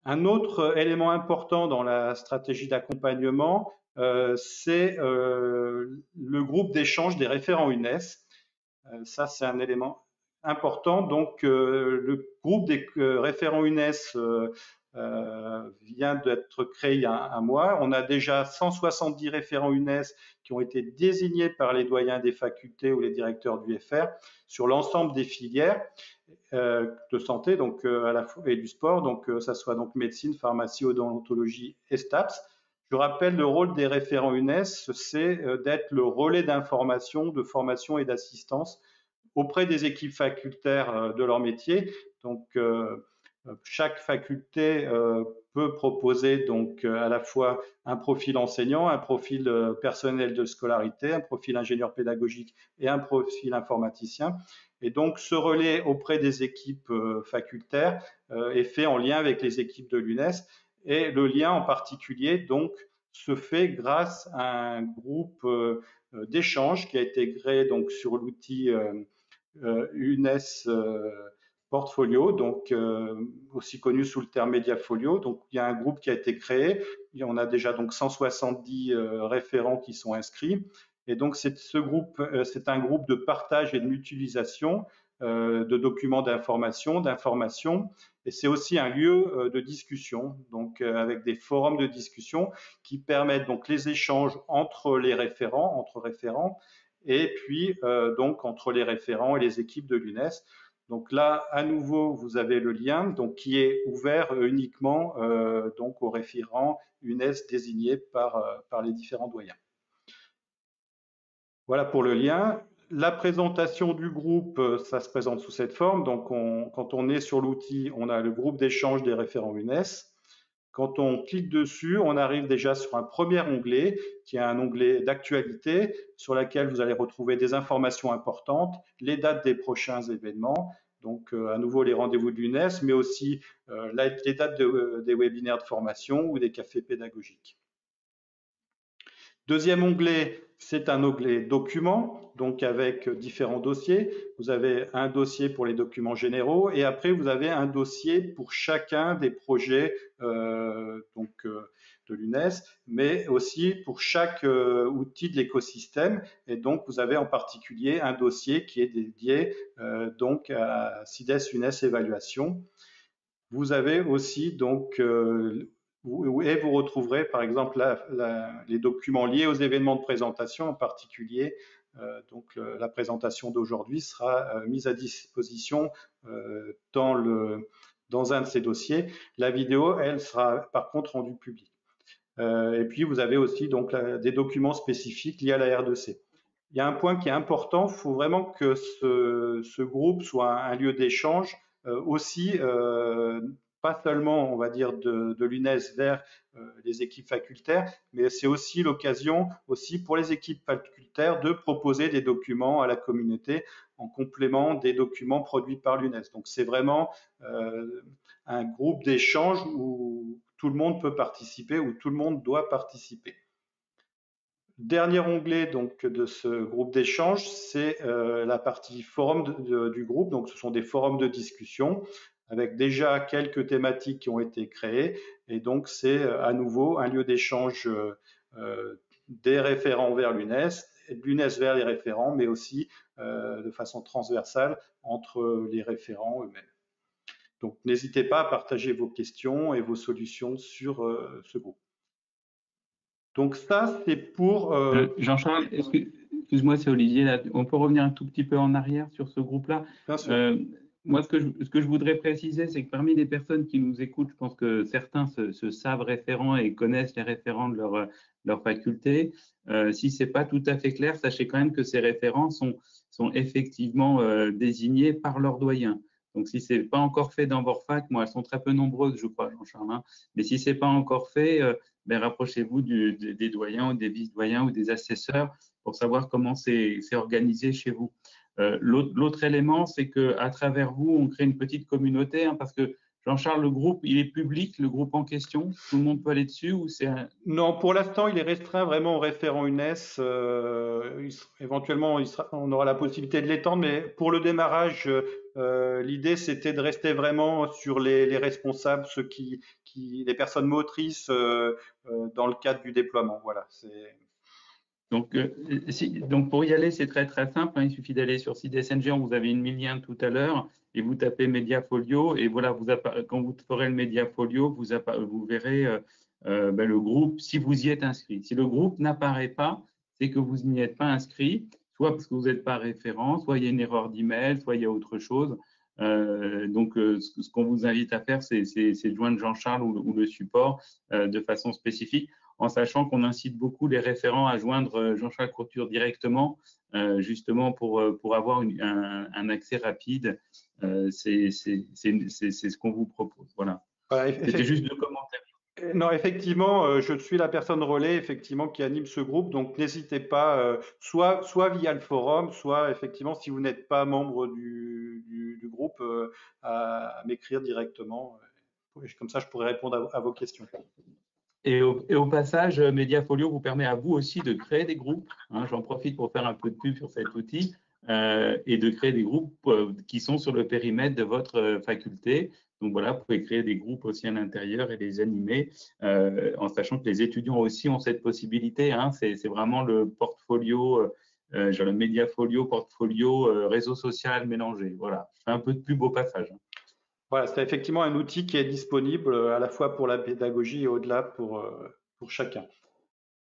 Un autre élément important dans la stratégie d'accompagnement, c'est le groupe d'échange des référents UNES. Ça, c'est un élément important. Donc, le groupe des référents UNES vient d'être créé il y a un mois. On a déjà 170 référents UNES qui ont été désignés par les doyens des facultés ou les directeurs du FR sur l'ensemble des filières de santé, donc à la fois et du sport, donc ça soit donc médecine, pharmacie, odontologie et STAPS. Je rappelle le rôle des référents UNES, c'est d'être le relais d'information, de formation et d'assistance auprès des équipes facultaires de leur métier. Donc, chaque faculté peut proposer donc à la fois un profil enseignant, un profil personnel de scolarité, un profil ingénieur pédagogique et un profil informaticien. Et donc, ce relais auprès des équipes facultaires est fait en lien avec les équipes de l'UNES. Et le lien en particulier, donc, se fait grâce à un groupe d'échange qui a été créé donc sur l'outil UNES Portfolio, donc aussi connu sous le terme Mediafolio. Donc il y a un groupe qui a été créé, on a déjà donc 170 référents qui sont inscrits. Et donc ce groupe, c'est un groupe de partage et de mutualisation de documents d'information, et c'est aussi un lieu de discussion, donc avec des forums de discussion qui permettent donc les échanges entre les référents, entre référents, et puis donc entre les référents et les équipes de l'UNES. Donc là, à nouveau, vous avez le lien donc, qui est ouvert uniquement donc aux référents UNES désignés par les différents doyens. Voilà pour le lien. La présentation du groupe, ça se présente sous cette forme. Donc, quand on est sur l'outil, on a le groupe d'échange des référents UNES. Quand on clique dessus, on arrive déjà sur un premier onglet qui est un onglet d'actualité sur lequel vous allez retrouver des informations importantes, les dates des prochains événements, donc à nouveau les rendez-vous de l'UNES, mais aussi les dates des webinaires de formation ou des cafés pédagogiques. Deuxième onglet, c'est un onglet documents, donc avec différents dossiers. Vous avez un dossier pour les documents généraux et après vous avez un dossier pour chacun des projets de l'UNES, mais aussi pour chaque outil de l'écosystème. Et donc vous avez en particulier un dossier qui est dédié donc à CIDES UNES Évaluation. Vous avez aussi donc et vous retrouverez par exemple les documents liés aux événements de présentation, en particulier donc la présentation d'aujourd'hui sera mise à disposition dans un de ces dossiers. La vidéo, elle, sera par contre rendue publique. Et puis vous avez aussi donc des documents spécifiques liés à la R2C. Il y a un point qui est important, il faut vraiment que ce groupe soit un lieu d'échange aussi pas seulement, on va dire, de l'UNES vers les équipes facultaires, mais c'est aussi l'occasion aussi pour les équipes facultaires de proposer des documents à la communauté en complément des documents produits par l'UNES. Donc c'est vraiment un groupe d'échange où tout le monde peut participer, où tout le monde doit participer. Dernier onglet donc de ce groupe d'échange, c'est la partie forum du groupe. Donc ce sont des forums de discussion avec déjà quelques thématiques qui ont été créées. Et donc c'est à nouveau un lieu d'échange des référents vers l'UNES, de l'UNES vers les référents, mais aussi de façon transversale entre les référents eux-mêmes. Donc n'hésitez pas à partager vos questions et vos solutions sur ce groupe. Donc ça, c'est pour... Jean-Charles, excuse-moi, c'est Olivier, là. On peut revenir un tout petit peu en arrière sur ce groupe-là? Bien sûr. Moi, ce que je voudrais préciser, c'est que parmi les personnes qui nous écoutent, je pense que certains se savent référents et connaissent les référents de leur faculté. Si ce n'est pas tout à fait clair, sachez quand même que ces référents sont effectivement désignés par leurs doyens. Donc, si ce n'est pas encore fait dans vos facs, moi, elles sont très peu nombreuses, je crois, Jean-Charles, hein, mais si ce n'est pas encore fait, ben, rapprochez-vous des doyens ou des vice-doyens ou des assesseurs pour savoir comment c'est organisé chez vous. L'autre élément, c'est qu'à travers vous, on crée une petite communauté, hein, parce que Jean-Charles, le groupe, il est public, le groupe en question, tout le monde peut aller dessus ou c'est Non, pour l'instant, il est restreint vraiment aux référents UNES. Éventuellement, on aura la possibilité de l'étendre, mais pour le démarrage, l'idée c'était de rester vraiment sur les responsables, les personnes motrices dans le cadre du déploiement. Voilà, c'est Donc, donc pour y aller, c'est très très simple, hein. Il suffit d'aller sur CDSNG, vous avez mis le lien tout à l'heure, et vous tapez Mediafolio, et voilà, quand vous ferez le Mediafolio, vous verrez ben, le groupe, si vous y êtes inscrit. Si le groupe n'apparaît pas, c'est que vous n'y êtes pas inscrit, soit parce que vous n'êtes pas référent, soit il y a une erreur d'email, soit il y a autre chose. Donc, ce qu'on vous invite à faire, c'est de joindre Jean-Charles ou le support de façon spécifique, en sachant qu'on incite beaucoup les référents à joindre Jean-Charles Couture directement, justement pour avoir un accès rapide. C'est ce qu'on vous propose. Voilà. voilà, C'était juste deux commentaires. non, effectivement, je suis la personne relais effectivement qui anime ce groupe, donc n'hésitez pas, soit via le forum, soit effectivement si vous n'êtes pas membre du groupe, à m'écrire directement. Comme ça, je pourrai répondre à vos questions. Et au passage, Mediafolio vous permet à vous aussi de créer des groupes, hein. J'en profite pour faire un peu de pub sur cet outil, et de créer des groupes qui sont sur le périmètre de votre faculté. Donc voilà, vous pouvez créer des groupes aussi à l'intérieur et les animer, en sachant que les étudiants aussi ont cette possibilité, hein. C'est vraiment le portfolio, genre le Mediafolio, portfolio, réseau social mélangé. Voilà, je fais un peu de pub au passage, hein. Voilà, c'est effectivement un outil qui est disponible à la fois pour la pédagogie et au-delà pour chacun.